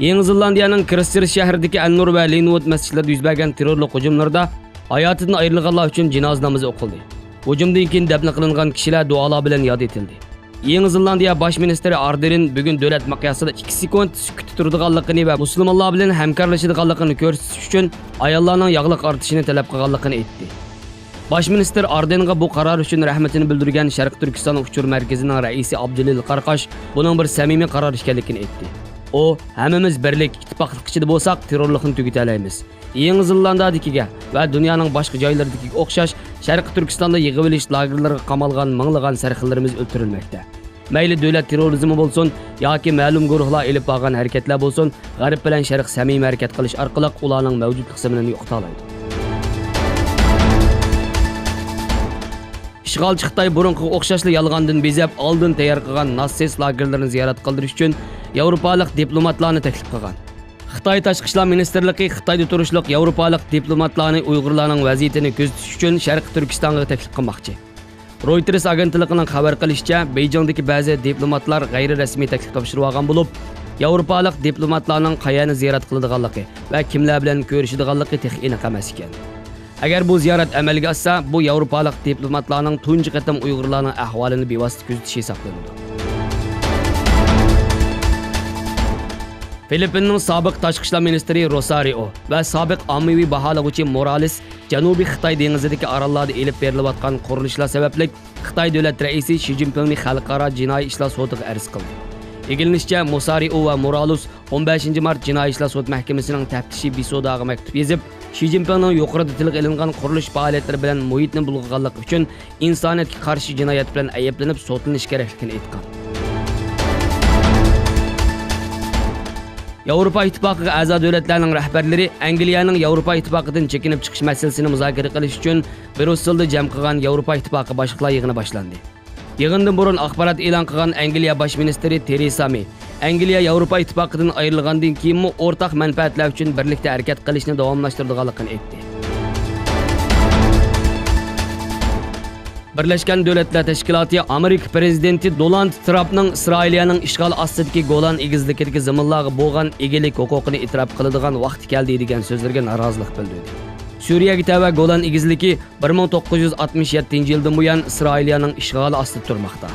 Yangi Zelandiyaning Christchurch shahridagi Al-Nur va Linwood masjidlarida yuz bergan terrorlik hujumlarida hayotidan ayrilganlar uchun janoza namozi o'qildi. Hujumdan keyin dafn qilingan kishilar duolar bilan yod etildi. Yangi Zelandiya bosh ministri Ardern bugun davlat miqyosida 2 sekund sukut turadiganligini va musulmonlar bilan hamkorlashadiganligini ko'rsatish uchun ayollarning yog'liq ortishini talab qilganligini aytdi. Bosh minister Ardenga bu qaror uchun rahmatini bildirgan Sharq Turkiston uchur markazining raisi Abdulil Qarqash buning bir samimiy qaror ekanligini aytdi. O, hammamiz birlik, ittifoqlik ichida bo'lsak, terrorlikni tugatalaymiz. Yangi Zelandiyadagiga va dunyoning boshqa joylaridagi o'xshash Sharq Turkistonda yig'ib olish lagerlariga qamalgan minglagan sarxillarimiz o'ldirilmoqda. Mayli davlat terrorizmi bo'lsin yoki ma'lum guruhlar elib borgan harakatlar bo'lsin, G'arb bilan Sharq samimiy harakat qilish orqali ularning mavjud qismini yo'qotadi. İşğalçı Xitoy burunqi o'xshashli yolg'ondan bezab, oldin tayyor qilgan Nazis lagerlarini ziyorat qildirish uchun Yevropalik diplomatlarni taklif qilgan. Xitoy Tashqi ishlar ministrligi Xitoyda turishliq Yevropalik diplomatlarni Uyg'urlarning vaziyatini kuzatish uchun Sharq Turkistonga taklif qilmoqchi. Reuters agentligining xabar qilishicha, Beijingdagi ba'zi diplomatlar g'ayri-rasmiy taklif topshirib olgan bo'lib, Yevropalik diplomatlarning qayerni ziyorat qiladiganligi va kimlar bilan ko'rishadiganligi texnik aniq emas ekan. Agar bu ziyorat amalga oshsa, bu Yevropalik diplomatlarning tunji qatam Uyg'urlarning ahvolini bevosita kuzatish hisoblanadi. Filippinning sobiq tashqi ishlar ministri Rosario va sobiq ommaviy baholovchi Morales Janubiy Xitoy dengizidagi orollarda elib berilayotgan qurilishlar sababli Xitoy davlat raisi Xi Jinpingni xalqaro jinoiy ishlar sudiga arz qildi. Egilinishcha, Rosario va Morales 15 mart jinoiy ishlar sud mahkamasining taftishi bisodaga maktub yozib, Xi Jinpingning yuqorida tilga ilingan qurilish faoliyatlari bilan muhitni bulg'anlik uchun insoniyatga qarshi jinoyat bilan ayblanib sotlanish kerakligini aytgan. Yevropa Ittifoqiga a'zo davlatlarning rahbarlari Angliyaning Yevropa Ittifoqidan chekinib chiqish masalasini muzokara qilish uchun Brusselda jam qilgan Yevropa Ittifoqi boshliqlar yig'ini boshlandi. Yig'indan burun axborot e'lon qilgan Angliya bosh ministri Theresa May, Angliya Yevropa Ittifoqidan ayrilgandan keyin o'rtaq manfaatlar uchun birlikda harakat qilishni davomlashtiradiganligini aytdi. Birlashgan Davlatlar Tashkiloti Amerika prezidenti Donald Trumpning Isroiliyaning ishg'ol ostidagi Golan egizligidagi zaminlarga bo'lgan egilik huquqini e'tirof qiladigan vaqt keldi degan so'zlarga norozilik bildirdi. Suriyaga tava Golan egizligi 1967 yildan buyon Isroiliyaning ishg'oli ostida turmoqda.